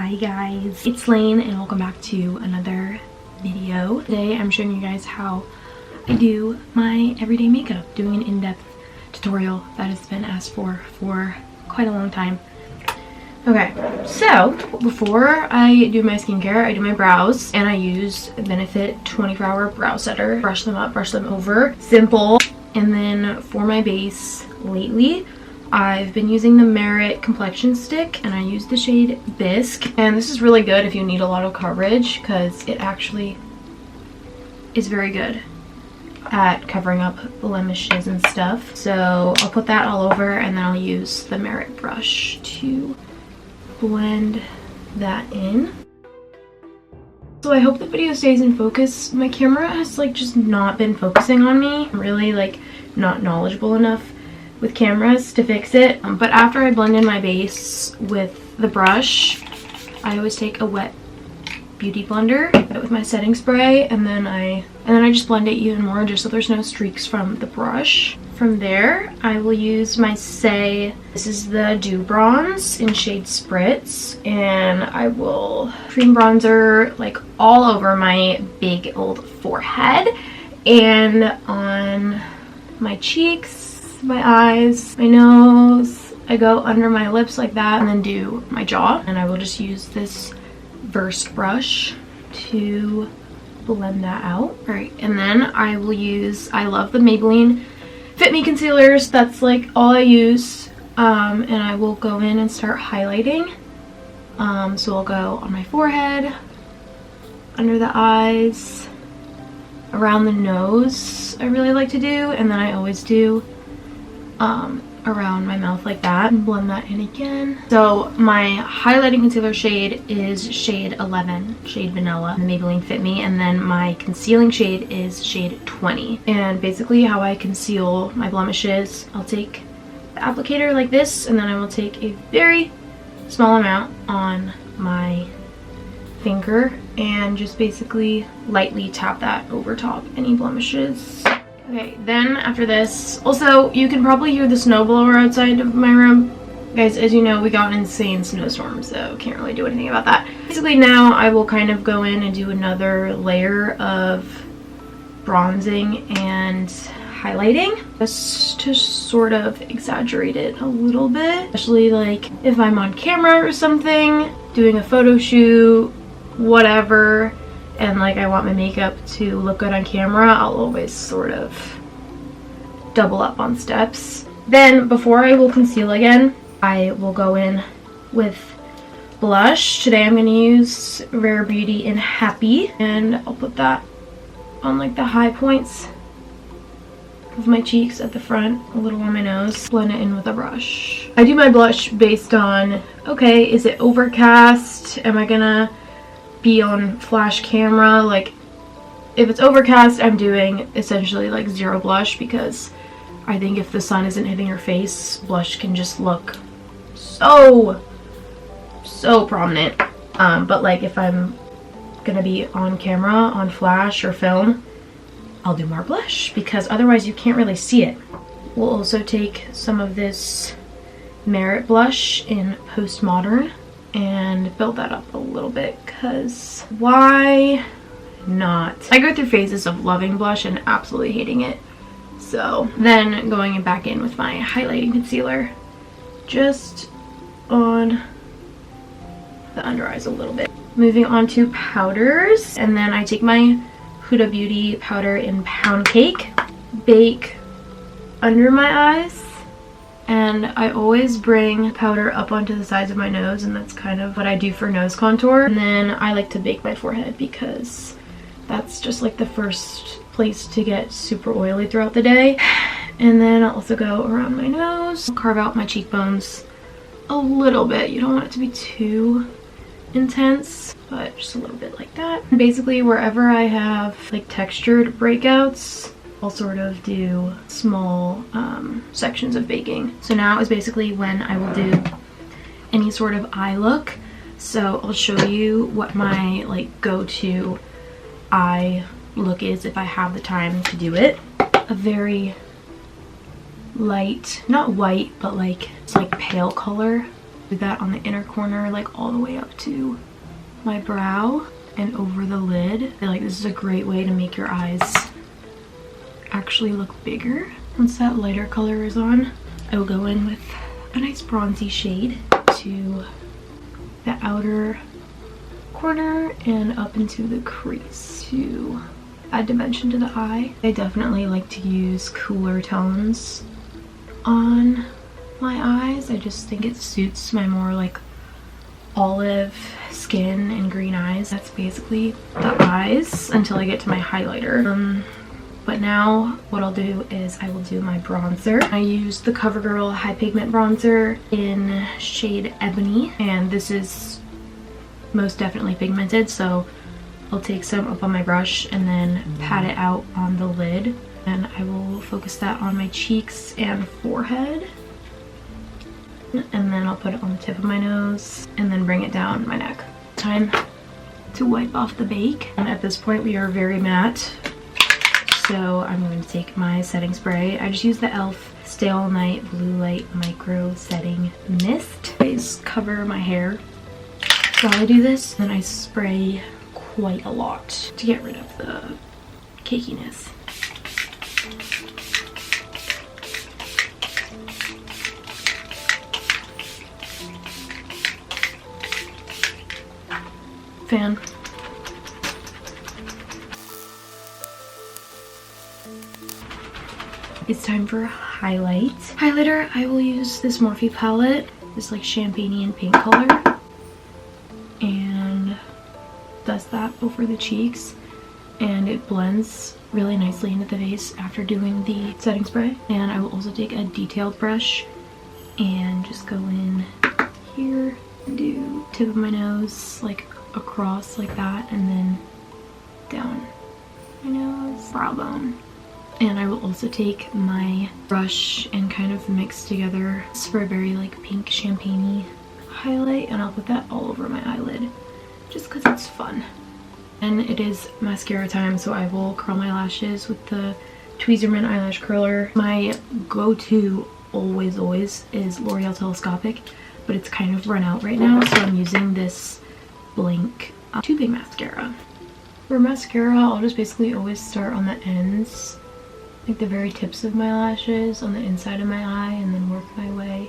Hi guys, it's Lane and welcome back to another video. Today I'm showing you guys how I do my everyday makeup, doing an in-depth tutorial that has been asked for quite a long time. Okay, so before I do my skincare, I do my brows and I use Benefit 24-hour brow setter. Brush them up, brush them over, simple. And then for my base lately, I've been using the Merit complexion stick and I use the shade Bisque, and this is really good if you need a lot of coverage because it actually is very good at covering up blemishes and stuff. So I'll put that all over and then I'll use the Merit brush to blend that in. So I hope the video stays in focus. My camera has just not been focusing on me. I'm really not knowledgeable enough with cameras to fix it, but after I blend in my base with the brush, I always take a wet beauty blender with my setting spray, and then I just blend it even more just so there's no streaks from the brush. From there, I will use my Say, this is the Dew Bronze in shade Spritz, and I will cream bronzer all over my big old forehead and on my cheeks, my eyes, my nose. I go under my lips like that and then do my jaw, and I will just use this Versed brush to blend that out. All right, and then I will use, I love the Maybelline Fit Me concealers. That's all I use, and I will go in and start highlighting. So I'll go on my forehead, under the eyes, around the nose I really like to do, and then I always do around my mouth like that and blend that in again. So my highlighting concealer shade is shade 11, shade Vanilla, the Maybelline Fit Me, and then my concealing shade is shade 20. And basically how I conceal my blemishes, I'll take the applicator like this, and then I will take a very small amount on my finger and just basically lightly tap that over top any blemishes. Okay, then after this, also you can probably hear the snowblower outside of my room. Guys, as you know, we got an insane snowstorm, so can't really do anything about that. Basically now I will kind of go in and do another layer of bronzing and highlighting just to sort of exaggerate it a little bit, especially if I'm on camera or something, doing a photo shoot, whatever, and I want my makeup to look good on camera, I'll always sort of double up on steps. Then before I will conceal again, I will go in with blush. Today I'm going to use Rare Beauty in Happy, and I'll put that on the high points of my cheeks at the front, a little on my nose, blend it in with a brush. I do my blush based on, okay, is it overcast? Am I gonna be on flash camera? If it's overcast, I'm doing essentially zero blush, because I think if the sun isn't hitting your face, blush can just look so prominent. But if I'm gonna be on camera, on flash or film, I'll do more blush because otherwise you can't really see it. We'll also take some of this Merit blush in Postmodern and build that up a little bit, because why not? I go through phases of loving blush and absolutely hating it. So then going back in with my highlighting concealer just on the under eyes a little bit. Moving on to powders, and then I take my Huda Beauty powder in Pound Cake, bake under my eyes, and I always bring powder up onto the sides of my nose, and that's kind of what I do for nose contour. And then I like to bake my forehead because that's just the first place to get super oily throughout the day. And then I'll also go around my nose, carve out my cheekbones a little bit. You don't want it to be too intense, but just a little bit like that. And basically wherever I have textured breakouts, I'll sort of do small sections of baking. So now is basically when I will do any sort of eye look. So I'll show you what my go-to eye look is if I have the time to do it. A very light, not white, but it's pale color. do that on the inner corner, like all the way up to my brow and over the lid. I feel like this is a great way to make your eyes actually look bigger. Once that lighter color is on, I will go in with a nice bronzy shade to the outer corner and up into the crease to add dimension to the eye. I definitely like to use cooler tones on my eyes. I just think it suits my more like olive skin and green eyes. That's basically the eyes until I get to my highlighter. But now what I'll do is I will do my bronzer. I use the CoverGirl High Pigment Bronzer in shade Ebony, and this is most definitely pigmented, so I'll take some up on my brush and then pat it out on the lid, and I will focus that on my cheeks and forehead, and then I'll put it on the tip of my nose and then bring it down my neck. Time to wipe off the bake, and at this point we are very matte. So I'm going to take my setting spray. I just use the e.l.f. Stay All Night Blue Light Micro Setting Mist. I just cover my hair while I do this, and I spray quite a lot to get rid of the cakiness. Fan. It's time for highlight. Highlighter, I will use this Morphe palette, this like champagne pink color, and dust that over the cheeks, and it blends really nicely into the face after doing the setting spray. And I will also take a detailed brush and just go in here, do tip of my nose like across like that, and then down my nose, brow bone. And I will also take my brush and kind of mix together for a very like pink champagne-y highlight, and I'll put that all over my eyelid just because it's fun. And it is mascara time, so I will curl my lashes with the Tweezerman eyelash curler. My go-to always is L'Oreal Telescopic, but it's kind of run out right now, so I'm using this Blink tubing mascara. For mascara, I'll just basically always start on the ends, like the very tips of my lashes on the inside of my eye, and then work my way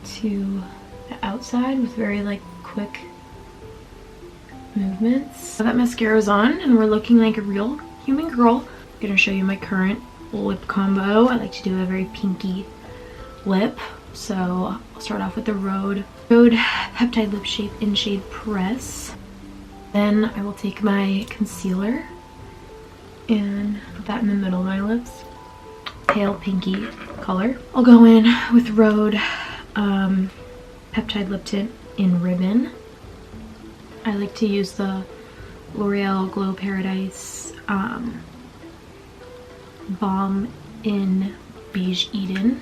to the outside with very like quick movements. So that mascara is on and we're looking like a real human girl. I'm gonna show you my current lip combo. I like to do a very pinky lip, so I'll start off with the Rhode Peptide Lip Shape in shade Press. Then I will take my concealer and put that in the middle of my lips, pale pinky color. I'll go in with Rhode Peptide Lip Tint in Ribbon. I like to use the L'Oreal Glow Paradise Balm in Beige Eden.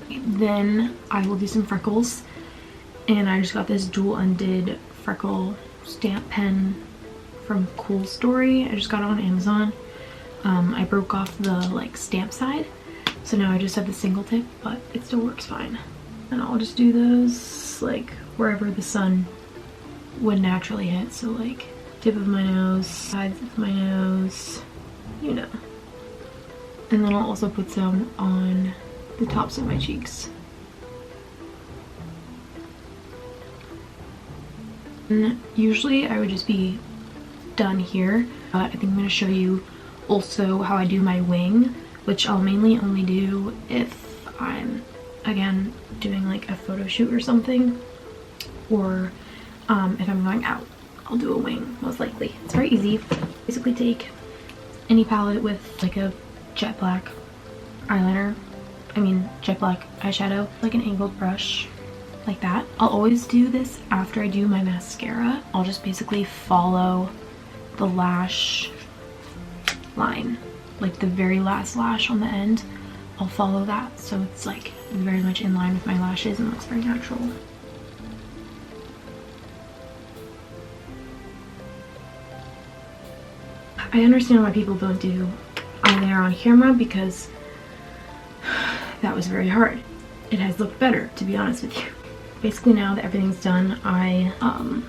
Then I will do some freckles, and I just got this dual undid freckle stamp pen from Cool Story. I just got it on Amazon. I broke off the like stamp side, so now I just have the single tip, but it still works fine. And I'll just do those like wherever the sun would naturally hit, so like tip of my nose, sides of my nose, you know. And then I'll also put some on the tops of my cheeks. And usually I would just be done here, but I think I'm going to show you also how I do my wing, which I'll mainly only do if I'm, again, doing like a photo shoot or something, or if I'm going out, I'll do a wing most likely. It's very easy. Basically take any palette with like a jet black eyeliner, jet black eyeshadow, like an angled brush like that. I'll always do this after I do my mascara. I'll just basically follow the lash line, like the very last lash on the end. I'll follow that so it's like very much in line with my lashes and looks very natural. I understand why people don't do eyeliner on camera, because that was very hard. It has looked better, to be honest with you. basically now that everything's done, I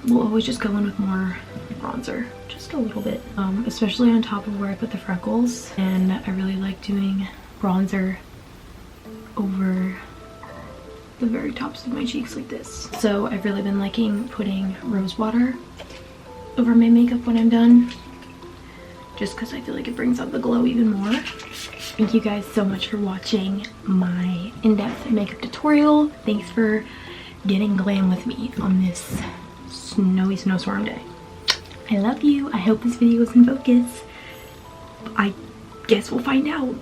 will always just go in with more bronzer, just a little bit, especially on top of where I put the freckles. And I really like doing bronzer over the very tops of my cheeks like this. So I've really been liking putting rose water over my makeup when I'm done, just because I feel like it brings out the glow even more. Thank you guys so much for watching my in-depth makeup tutorial. Thanks for getting glam with me on this snowy snowstorm day. I love you. I hope this video was in focus. I guess we'll find out.